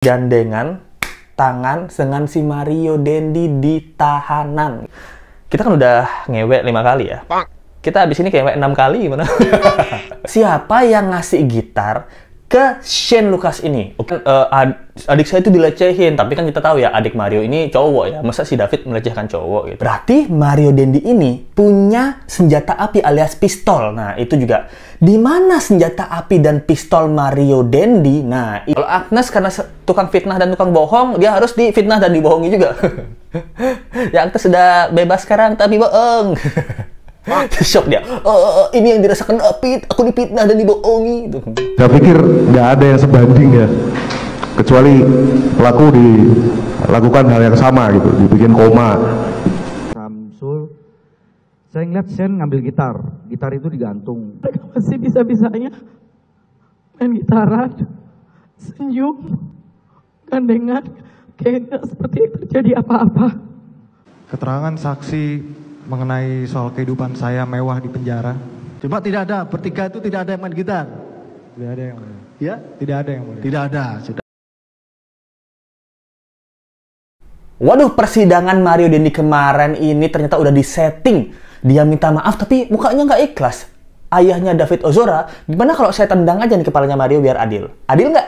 gandengan tangan dengan si Mario Dendi di tahanan. Kita kan udah ngewek 5 kali ya. Kita abis ini ngewek 6 kali gimana? Siapa yang ngasih gitar ke Shane Lucas ini? Adik saya itu dilecehin, tapi kan kita tahu ya adik Mario ini cowok ya. Masa si David melecehkan cowok gitu? Berarti Mario Dendi ini punya senjata api alias pistol. Nah, itu juga. Di mana senjata api dan pistol Mario Dendi? Nah, kalau Agnes karena tukang fitnah dan tukang bohong, dia harus difitnah dan dibohongi juga. Ya, Agnes sudah bebas sekarang, tapi bohong. Shock dia. Ini yang dirasakan David, aku difitnah dan dibohongi. Saya pikir nggak ada yang sebanding ya, kecuali pelaku dilakukan hal yang sama gitu, dibikin koma. Samsul, saya ngeliat Shane ngambil gitar itu digantung. Mereka masih bisa-bisanya main gitaran, senyum, gandengan, kayak nggak seperti terjadi apa-apa. Keterangan saksi mengenai soal kehidupan saya mewah di penjara. Cuma tidak ada, bertiga itu tidak ada yang main gitar. Tidak ada yang mulia. Ya? Tidak ada yang mulia. Tidak ada, sudah. Waduh, persidangan Mario Dendi kemarin ini ternyata udah disetting. Dia minta maaf tapi mukanya nggak ikhlas. Ayahnya David Ozora, gimana kalau saya tendang aja nih kepalanya Mario biar adil? Adil nggak?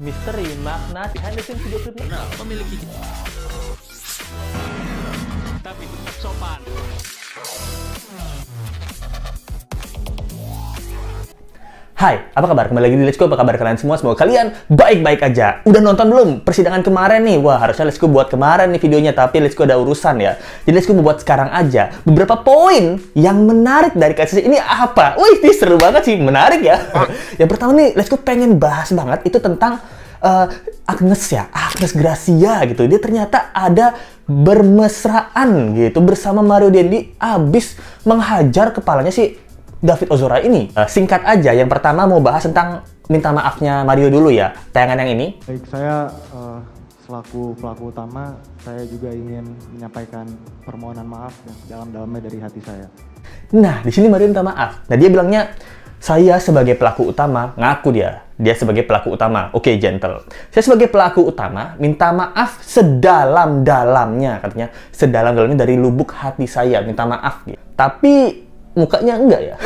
Misteri makna behind the scenes video klip memiliki tapi tetap sopan. Hai, apa kabar? Kembali lagi di Let's Go. Apa kabar kalian semua? Semoga kalian baik-baik aja. Udah nonton belum persidangan kemarin nih? Wah, harusnya Let's Go buat kemarin nih videonya, tapi Let's Go ada urusan ya. Jadi Let's Go mau buat sekarang aja. Beberapa poin yang menarik dari kasus ini apa? Wih, ini seru banget sih, menarik ya. Yang pertama nih, Let's Go pengen bahas banget itu tentang Agnes ya, Agnes Gracia gitu. Dia ternyata ada bermesraan gitu bersama Mario Dendi abis menghajar kepalanya si David Ozora ini. Singkat aja, yang pertama mau bahas tentang minta maafnya Mario dulu ya, tayangan yang ini. Baik, saya selaku pelaku utama, saya juga ingin menyampaikan permohonan maaf ya, dalam-dalamnya dari hati saya. Nah, di sini Mario minta maaf. Nah, dia bilangnya, saya sebagai pelaku utama, ngaku dia sebagai pelaku utama. Oke, gentle. Saya sebagai pelaku utama, minta maaf sedalam-dalamnya, katanya. Sedalam-dalamnya dari lubuk hati saya, minta maaf. Gitu. Tapi mukanya enggak ya.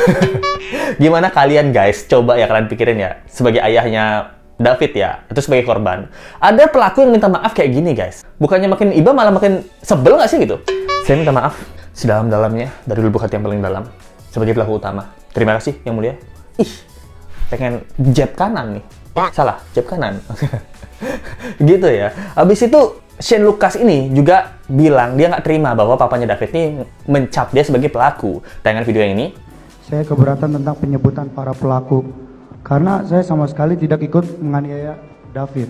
Gimana kalian guys? Coba ya kalian pikirin ya. Sebagai ayahnya David ya, itu sebagai korban. Ada pelaku yang minta maaf kayak gini guys. Bukannya makin iba malah makin sebel nggak sih gitu? Saya minta maaf sedalam-dalamnya dari lubuk hati yang paling dalam. Sebagai pelaku utama. Terima kasih yang mulia. Ih, pengen jab kanan nih. Salah, jab kanan. Gitu ya. Habis itu Shane Lucas ini juga bilang dia nggak terima bahwa papanya David ini mencap dia sebagai pelaku. Tayangan video yang ini. Saya keberatan tentang penyebutan para pelaku karena saya sama sekali tidak ikut menganiaya David.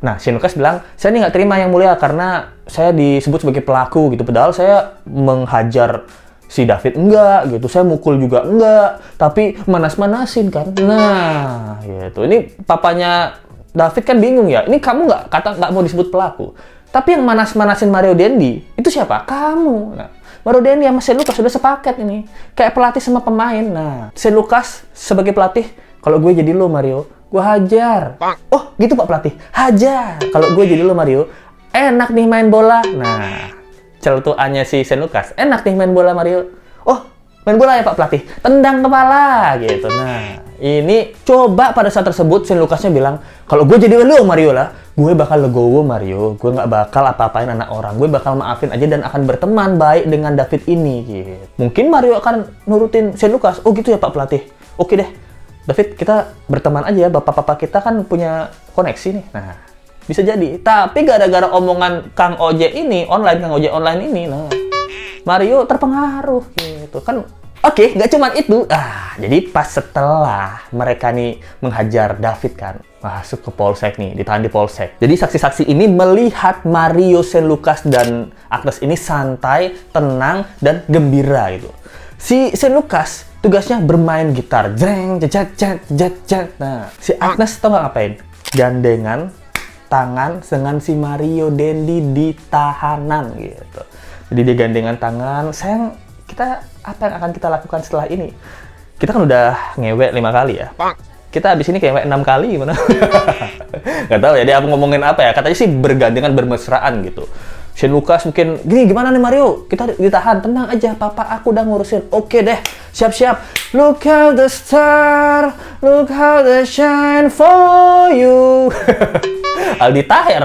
Nah, Shane Lucas bilang, saya ini nggak terima yang mulia karena saya disebut sebagai pelaku gitu. Padahal saya menghajar si David enggak gitu, saya mukul juga enggak, tapi manas-manasin kan. Nah, gitu. Ini papanya David kan bingung ya. Ini kamu nggak mau disebut pelaku. Tapi yang manas-manasin Mario Dendi, itu siapa? Kamu. Nah, Mario Dendi sama Shane Lucas sudah sepaket ini. Kayak pelatih sama pemain. Nah, Shane Lucas sebagai pelatih, kalau gue jadi lo Mario, gue hajar. Oh, gitu Pak Pelatih. Hajar. Kalau gue jadi lo Mario, enak nih main bola. Nah, celutuannya si Shane Lucas, enak nih main bola Mario. Oh, main bola ya Pak Pelatih. Tendang kepala gitu. Nah, ini coba pada saat tersebut Shane Lucasnya bilang, kalau gue jadi lo Mario lah, gue bakal legowo Mario, gue nggak bakal apa-apain anak orang, gue bakal maafin aja dan akan berteman baik dengan David ini gitu. Mungkin Mario akan nurutin Shane Lucas. Oh gitu ya Pak Pelatih. Oke deh, David kita berteman aja ya, bapak-bapak kita kan punya koneksi nih. Nah, bisa jadi. Tapi gara-gara omongan Kang Ojek ini, Kang Ojek online ini, nah, Mario terpengaruh gitu kan. Oke, nggak cuma itu. Jadi pas setelah mereka nih menghajar David kan, masuk ke polsek nih, ditahan di polsek. Jadi saksi-saksi ini melihat Mario, Shane Lucas, dan Agnes ini santai, tenang, dan gembira gitu. Si Shane Lucas tugasnya bermain gitar. Jreng, jejat, jejat. Nah, si Agnes tau nggak ngapain? Gandengan tangan dengan si Mario Dendi di tahanan gitu. Jadi dia gandengan tangan. Sayang, apa yang akan kita lakukan setelah ini? Kita kan udah ngewek 5 kali ya. Kita abis ini ngewek 6 kali gimana? Nggak tahu ya dia ngomongin apa ya. Katanya sih bergandengan bermesraan gitu. Shane Lucas mungkin, gini gimana nih Mario? Kita ditahan, tenang aja, papa aku udah ngurusin. Oke deh, siap-siap. Look how the star, look how the shine for you. Aldi Taher.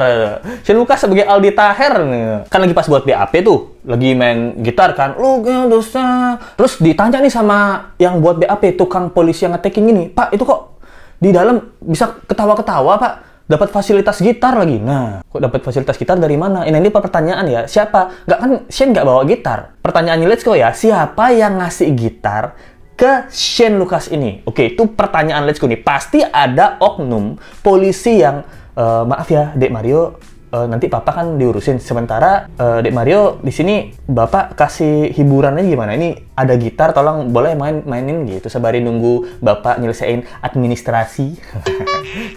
Shane Lucas sebagai Aldi Taher nih. Kan lagi pas buat BAP tuh, lagi main gitar kan. Look how the star. Terus ditanya nih sama yang buat BAP, tukang polisi yang nge-taking ini, Pak itu kok di dalam bisa ketawa-ketawa Pak? Dapat fasilitas gitar lagi. Nah, kok dapat fasilitas gitar dari mana? Ini pertanyaan ya. Siapa? Nggak kan Shane nggak bawa gitar. Pertanyaannya Let's Go ya. Siapa yang ngasih gitar ke Shane Lucas ini? Oke, itu pertanyaan Let's Go nih. Pasti ada oknum polisi yang maaf ya, Dek Mario, nanti papa kan diurusin. Sementara Dek Mario di sini bapak kasih hiburannya gimana? Ini ada gitar, tolong boleh mainin gitu. Sembari nunggu bapak nyelesain administrasi.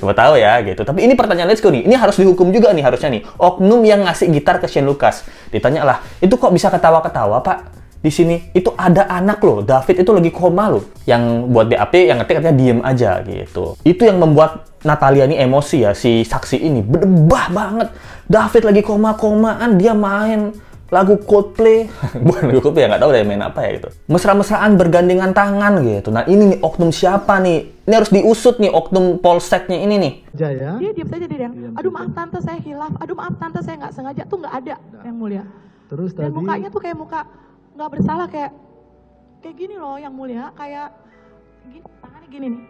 Coba tahu ya gitu. Tapi ini pertanyaan Let's Go nih. Ini harus dihukum juga nih harusnya nih. Oknum yang ngasih gitar ke Shane Lucas. Ditanya lah, itu kok bisa ketawa-ketawa pak? Di sini itu ada anak loh, David itu lagi koma loh. Yang buat BAP yang ngetik katanya diem aja gitu. Itu yang membuat Natalia ini emosi ya, si saksi ini berdebah banget. David lagi koma-komaan, dia main lagu Coldplay. Bukan lagu Coldplay ya, nggak tahu deh main apa ya gitu. Mesra-mesraan bergandengan tangan gitu. Nah ini nih oknum siapa nih? Ini harus diusut nih oknum polseknya ini nih. Jaya. Dia diam saja dia yang, aduh maaf tante saya hilaf, aduh maaf tante saya nggak sengaja, tuh nggak ada yang mulia. Terus dan tadi mukanya tuh kayak muka nggak bersalah, kayak gini loh yang mulia, kayak gini, tangannya gini nih.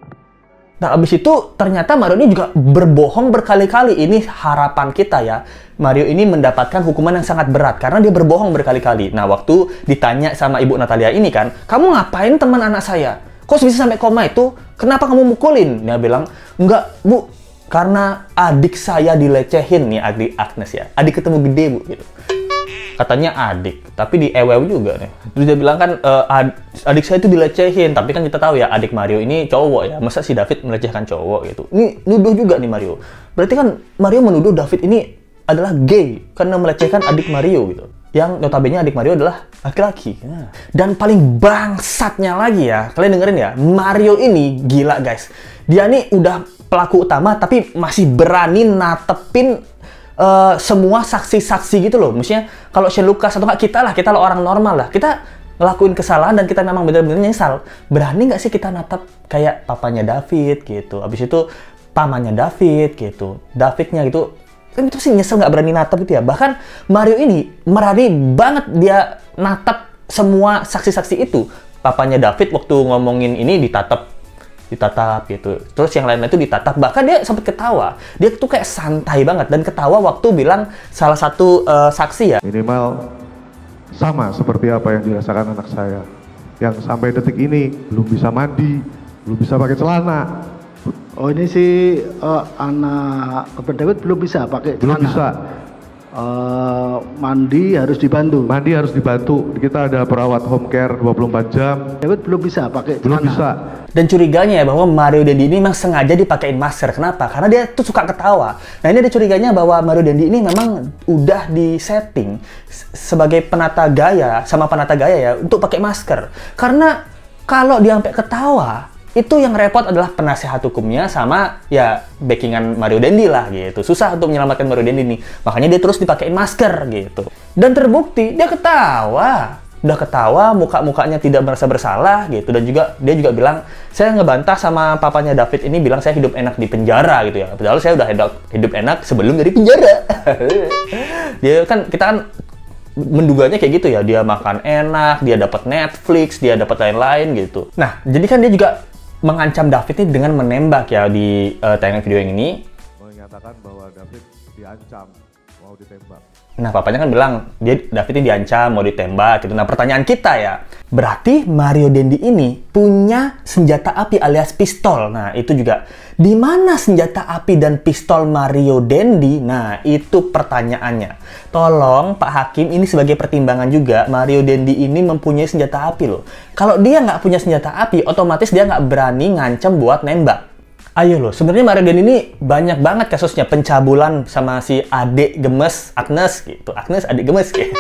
Nah, abis itu ternyata Mario ini juga berbohong berkali-kali. Ini harapan kita ya. Mario ini mendapatkan hukuman yang sangat berat karena dia berbohong berkali-kali. Nah, waktu ditanya sama Ibu Natalia ini kan, kamu ngapain teman anak saya? Kok bisa sampai koma itu? Kenapa kamu mukulin? Dia bilang, enggak Bu, karena adik saya dilecehin nih, adik Agnes ya. Adik ketemu gede Bu, gitu. Katanya adik, tapi di ewew juga nih. Terus dia bilang kan, adik saya itu dilecehin, tapi kan kita tahu ya, adik Mario ini cowok ya. Masa si David melecehkan cowok gitu? Ini nuduh juga nih Mario. Berarti kan Mario menuduh David ini adalah gay, karena melecehkan adik Mario gitu. Yang notabene adik Mario adalah laki-laki. Nah. Dan paling bangsatnya lagi ya, kalian dengerin ya, Mario ini gila guys. Dia nih udah pelaku utama, tapi masih berani natepin semua saksi-saksi gitu loh. Maksudnya kalau Shane Lucas atau nggak kita lah orang normal lah, kita ngelakuin kesalahan dan kita memang benar-benar nyesal, berani nggak sih kita natap kayak papanya David gitu, abis itu pamannya David gitu, Davidnya gitu, kan itu sih nyesel nggak berani natap gitu ya. Bahkan Mario ini berani banget dia natap semua saksi-saksi itu. Papanya David waktu ngomongin ini ditatap gitu. Terus yang lainnya itu ditatap. Bahkan dia sempat ketawa. Dia tuh kayak santai banget dan ketawa waktu bilang salah satu saksi ya. Minimal sama seperti apa yang dirasakan anak saya. Yang sampai detik ini belum bisa mandi, belum bisa pakai celana. oh ini si anak Bapak David belum bisa pakai celana. Belum bisa. Mandi harus dibantu. Mandi harus dibantu. Kita ada perawat home care 24 jam. David belum bisa pakai celana. Belum bisa. Dan curiganya ya bahwa Mario Dendi ini memang sengaja dipakein masker. Kenapa? Karena dia tuh suka ketawa. Nah ini ada curiganya bahwa Mario Dendi ini memang udah disetting sebagai penata gaya sama penata gaya ya untuk pakai masker. Karena kalau dia sampai ketawa, itu yang repot adalah penasehat hukumnya sama ya backingan Mario Dendi lah gitu. Susah untuk menyelamatkan Mario Dendi nih. Makanya dia terus dipakein masker gitu. Dan terbukti dia ketawa. Udah ketawa, muka-mukanya tidak merasa bersalah gitu. Dan juga dia juga bilang, saya ngebantah sama papanya David ini bilang saya hidup enak di penjara gitu ya. Padahal saya udah hidup enak sebelum dari penjara. Dia kan, kita kan menduganya kayak gitu ya. Dia makan enak, dia dapat Netflix, dia dapat lain-lain gitu. Nah, jadi kan dia juga mengancam David ini dengan menembak ya di tayangan video yang ini. Menyatakan bahwa David diancam mau ditembak. Nah, papanya kan bilang, David ini diancam, mau ditembak gitu. Nah, pertanyaan kita ya, berarti Mario Dendi ini punya senjata api alias pistol. Nah, itu juga. Di mana senjata api dan pistol Mario Dendi? Nah, itu pertanyaannya. Tolong Pak Hakim, ini sebagai pertimbangan juga, Mario Dendi ini mempunyai senjata api loh. Kalau dia nggak punya senjata api, otomatis dia nggak berani ngancam buat nembak. Ayo loh, sebenarnya Mario Dendi ini banyak banget kasusnya pencabulan sama si adik gemes Agnes gitu. Agnes adik gemes gitu.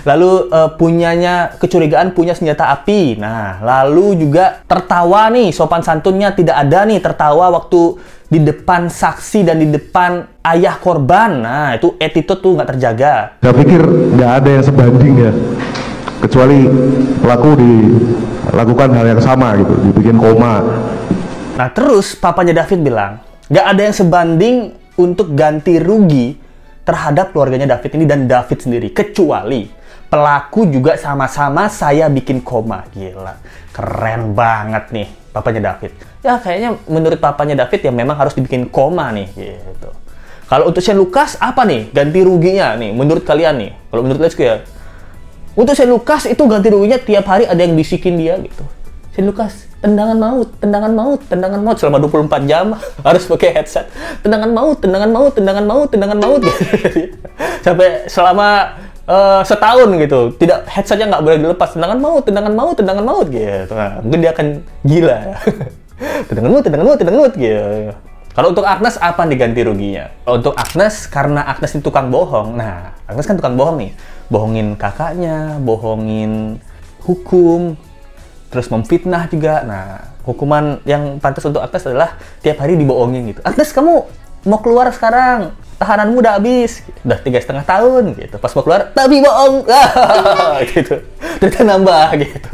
Lalu punyanya kecurigaan punya senjata api. Nah, lalu juga tertawa nih, sopan santunnya tidak ada nih, tertawa waktu di depan saksi dan di depan ayah korban. Nah, itu attitude tuh nggak terjaga. Saya pikir nggak ada yang sebanding ya, kecuali pelaku dilakukan hal yang sama gitu, dibikin koma. Nah, terus papanya David bilang, nggak ada yang sebanding untuk ganti rugi terhadap keluarganya David ini dan David sendiri, kecuali pelaku juga sama-sama saya bikin koma. Gila, keren banget nih papanya David. Ya kayaknya menurut papanya David ya memang harus dibikin koma nih gitu. Kalau untuk Shane Lucas apa nih ganti ruginya nih menurut kalian nih? Kalau menurut Let's Go ya, untuk Shane Lucas itu ganti ruginya tiap hari ada yang bisikin dia gitu. Shane Lucas, tendangan maut, tendangan maut, tendangan maut selama 24 jam harus pakai headset. Tendangan maut, tendangan maut, tendangan maut, tendangan maut gitu. Sampai selama setahun gitu, tidak headsetnya nggak boleh dilepas. Tendangan maut, tendangan maut, tendangan maut gitu. Nah, mungkin dia akan gila. Tendangan maut, tendangan maut, tendangan maut gitu. Kalau untuk Agnes apa nih ganti ruginya? Kalau untuk Agnes, karena Agnes ini tukang bohong. Nah, Agnes kan tukang bohong nih. Bohongin kakaknya, bohongin hukum, terus memfitnah juga. Nah, hukuman yang pantas untuk Agnes adalah tiap hari dibohongin gitu. Agnes, kamu mau keluar sekarang, tahananmu udah habis, udah 3,5 tahun gitu. Pas mau keluar, tapi bohong, gitu. Ternyata nambah gitu.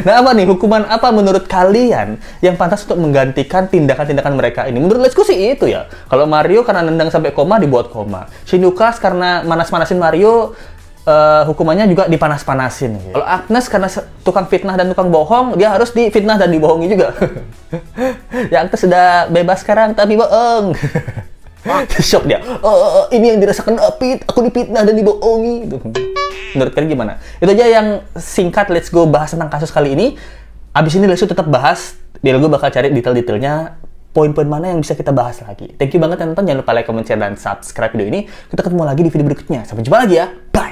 Nah, apa nih hukuman apa menurut kalian yang pantas untuk menggantikan tindakan-tindakan mereka ini? Menurut Let's Go sih itu ya. Kalau Mario karena nendang sampai koma dibuat koma. Shane Lucas karena manas-manasin Mario, hukumannya juga dipanas-panasin. Gitu. Kalau Agnes karena tukang fitnah dan tukang bohong, dia harus difitnah dan dibohongi juga. Ya Agnes sudah bebas sekarang, tapi bohong. Shock dia. Ini yang dirasakan David, aku difitnah dan dibohongi. Menurut kalian gimana? Itu aja yang singkat Let's Go bahas tentang kasus kali ini. Abis ini Let's Go tetap bahas. Let's Go bakal cari detail-detailnya, poin-poin mana yang bisa kita bahas lagi. Thank you banget yang nonton. Jangan lupa like, comment, share, dan subscribe video ini. Kita ketemu lagi di video berikutnya. Sampai jumpa lagi ya. Bye!